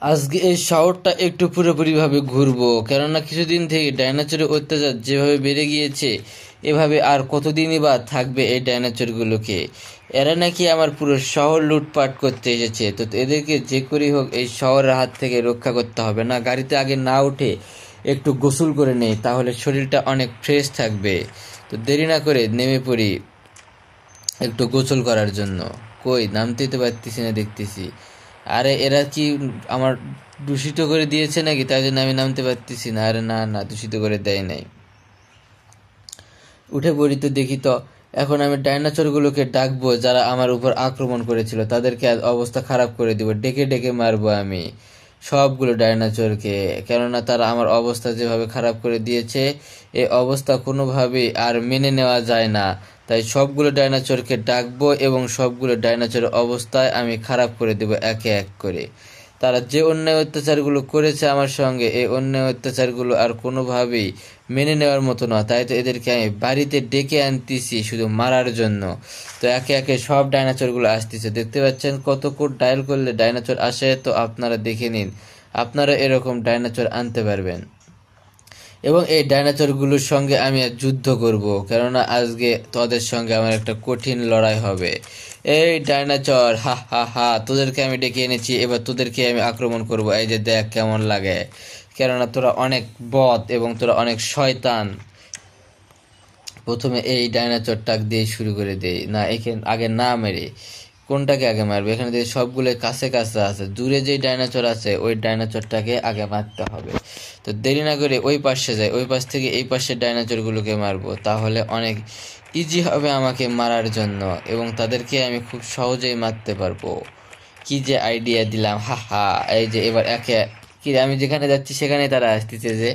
আজকে এই শহরটা একটু পুরোপুরিভাবে ঘুরবো, কেননা কিছুদিন থেকে ডাইনোসরের অত্যাচার যেভাবে বেড়ে গিয়েছে, এভাবে আর কতদিনই বা থাকবে এই ডাইনোসরগুলোকে। এরা নাকি আমার পুরো শহর লুটপাট করতে এসেছে, তো এদেরকে যে করেই হোক এই শহরের হাত থেকে রক্ষা করতে হবে। না, গাড়িতে আগে না উঠে একটু গোসল করে নেই, তাহলে শরীরটা অনেক ফ্রেশ থাকবে। তো দেরি না করে নেমে পড়ি একটু গোসল করার জন্য। কই নামতেই তো পারতেছি না দেখতেছি। আরে এরা কি আমার দূষিত করে দিয়েছে নাকি, তাই জন্য আমি নামতে পারতেছি না? আরে না না, দূষিত করে দেয় নাই। উঠে পড়ি তো দেখি তো এখন আমি ডাইনোসরগুলোকে ডাকবো, যারা আমার উপর আক্রমণ করেছিল তাদেরকে আজ অবস্থা খারাপ করে দিব, ডেকে ডেকে মারবো আমি সবগুলো ডাইনোসরকে। কেননা তারা আমার অবস্থা যেভাবে খারাপ করে দিয়েছে, এই অবস্থা কোনোভাবেই আর মেনে নেওয়া যায় না। তাই সবগুলো ডাইনোসরকে ডাকবো এবং সবগুলো ডাইনোসরের অবস্থায় আমি খারাপ করে দেব একে এক করে। তারা যে অন্যায় অত্যাচারগুলো করেছে আমার সঙ্গে, এই অন্যায় অত্যাচারগুলো আর কোনোভাবেই মেনে নেওয়ার মতো না। তাই তো এদেরকে আমি বাড়িতে ডেকে আনতেছি শুধু মারার জন্য। তো একে একে সব ডাইনোসরগুলো আসতেছে, দেখতে পাচ্ছেন কত কোড ডায়াল করলে ডাইনোসর আসে। তো আপনারা দেখে নিন, আপনারা এরকম ডাইনোসর আনতে পারবেন এবং এই ডাইনোসরগুলোর সঙ্গে আমি আর যুদ্ধ করব, কেননা আজকে তোদের সঙ্গে আমার একটা কঠিন লড়াই হবে। এই ডাইনোসর, হা হা হা, তোদেরকে আমি ডেকে এনেছি, এবার তোদেরকে আমি আক্রমণ করব। এই যে দেখ কেমন লাগে, কেননা তোরা অনেক বদ এবং তোরা অনেক শয়তান। প্রথমে এই ডাইনোসরটাকে দিয়ে শুরু করে দেই। না, এখানে আগে না মেরে কোনটাকে আগে মারবে? এখানে দিয়ে সবগুলো কাছে কাছে আছে, দূরে যেই ডাইনোসর আছে ওই ডাইনোসরটাকে আগে মারতে হবে। তো দেরি না করে ওই পাশে যাই, ওই পাশ থেকে এই পাশের ডাইনোসরগুলোকে মারবো, তাহলে অনেক ইজি হবে আমাকে মারার জন্য এবং তাদেরকে আমি খুব সহজেই মারতে পারবো। কি যে আইডিয়া দিলাম, হা হা। এই যে এবার একে কি আমি যেখানে যাচ্ছি সেখানে তারা আসতেছে যে।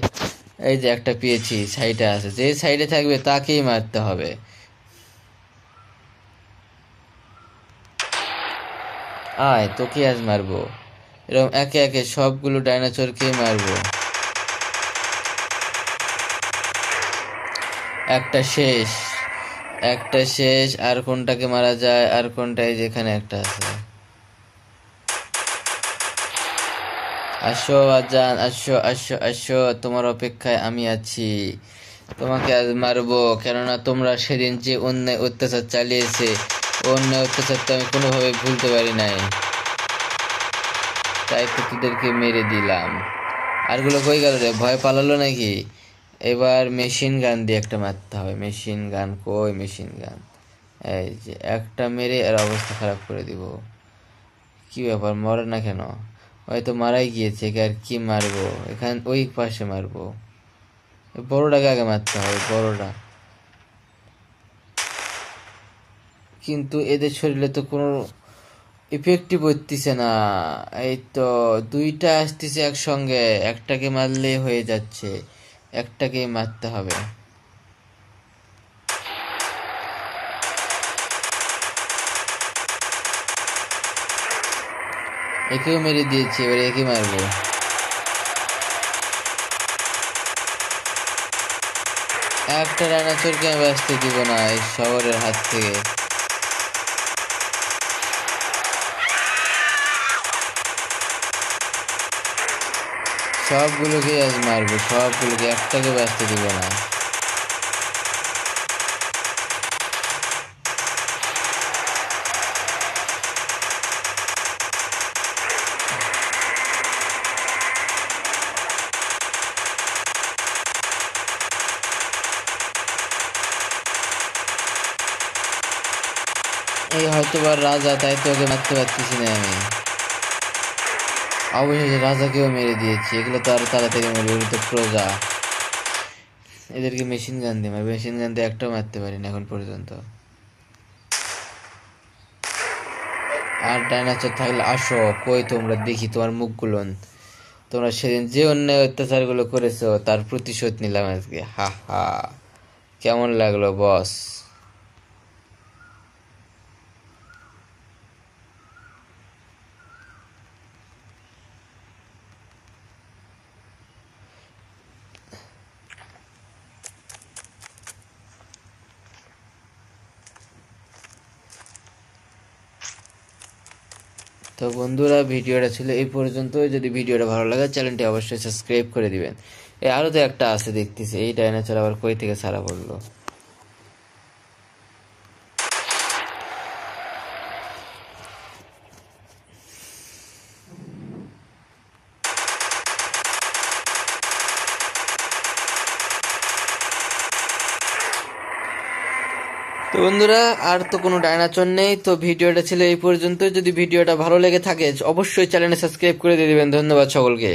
এই যে একটা পেয়েছি, সাইডে আছে, যে সাইডে থাকবে তাকেই মারতে হবে। আয়, তোকে আজ মারবো। এরকম একে একে সবগুলো ডাইনোসরকেই মারবো। একটা শেষ, একটা শেষ। আর কোনটাকে মারা যায়? আর কোনটায়? যেখানে একটা আছে। আসো আজান, আসো আসো আসো, তোমার অপেক্ষায় আমি আছি। তোমাকে আজ মারবো, কেননা তোমরা সেদিন যে অন্যায় অত্যাচার চালিয়েছে, অন্যায় অত্যাচার তো আমি কোনোভাবে ভুলতে পারি নাই। তাই তো তোদেরকে মেরে দিলাম। আরগুলো কই গেল রে? ভয় পালালো নাকি? এবার মেশিন গান দিয়ে একটা মারতে হবে। মেশিন গান কই? মেশিন গান এই যে একটা মেরে এর অবস্থা খারাপ করে দিব। কি ব্যাপার, মরে না কেন? হয়তো মারাই গিয়েছে, একে আর কি মারবো? এখান ওই পাশে মারবো। বড়টাকে আগে মারতে হবে, বড়টা। কিন্তু এদের শরীরে তো কোনো ইফেক্টই পড়তেছে না। এই তো দুইটা আসতেছে একসঙ্গে, একটাকে মারলেই হয়ে যাচ্ছে, একটাকেই মারতে হবে। একেও মেরে দিয়েছি, এবার একে মারবো। একটা ডাইনোসরকে আমি বাঁচতে দিব না এই শহরের হাত থেকে। সবগুলোকে আজ মারবো, সবগুলোকে, একটাকে বাঁচতে দিব না। এই হয়তোবা রাজা, তাই তো ওকে মারতে পারতেছি না আমি। অবশেষে রাজাকেও মেরে দিয়েছি। এগুলো তো আরো তাড়াতাড়ি মরবে, এগুলো তো প্রজা। এদেরকে মেশিন গান দিয়ে মারবে, মেশিন গান দিয়ে একটাও মারতে পারি না এখন পর্যন্ত। আর ডাইনোসর থাকলে আসো, কই তোমরা? দেখি তোমার মুখগুলো। তোমরা সেদিন যে অন্যায় অত্যাচারগুলো করেছো তার প্রতিশোধ নিলাম আজকে, হা হা। কেমন লাগলো বস? তো তো বন্ধুরা ভিডিওটা ছিল এই পর্যন্তই। যদি ভিডিওটা ভালো লাগে চ্যানেলটি অবশ্যই সাবস্ক্রাইব করে দিবেন। আরো তো একটা আছে দেখতেছি, এই ডাইনোসর আবার কই থেকে ছাড়া পড়লো। তো বন্ধুরা আর তো কোনো ডাইনোসর নেই। তো ভিডিওটা ছিল এই পর্যন্ত। যদি ভিডিওটা ভালো লেগে থাকে অবশ্যই চ্যানেলে সাবস্ক্রাইব করে দিয়ে দিবেন। ধন্যবাদ সকলকে।